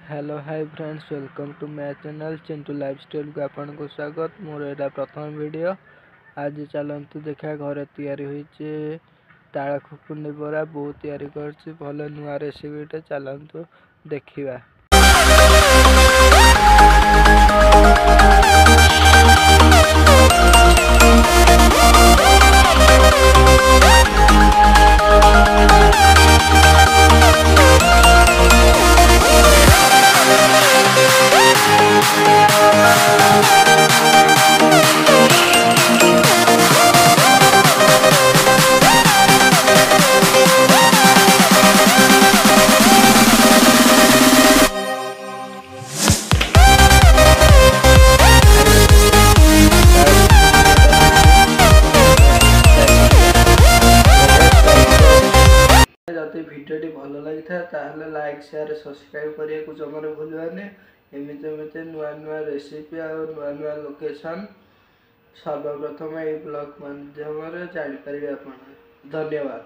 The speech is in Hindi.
Hello hi friends, welcome to my channel Chintu lifestyle को आपन को स्वागत। मोर एटा प्रथम वीडियो। आज चलंतु देखा घरे तैयारी होइचे ताळ खुकुंडी बरा बहुत तैयारी करछि। भले नुआ रेसिपीटे चलंतु देखिबा। जदि भिडियोटी भल लगी था लाइक शेयर सब्सक्राइब करने को जमार भूलवानी। एमती नुआ नुआ रेसिपी और नुआ नुआ लोकेशन सर्वप्रथम ये ब्लॉग माध्यम जापर। धन्यवाद।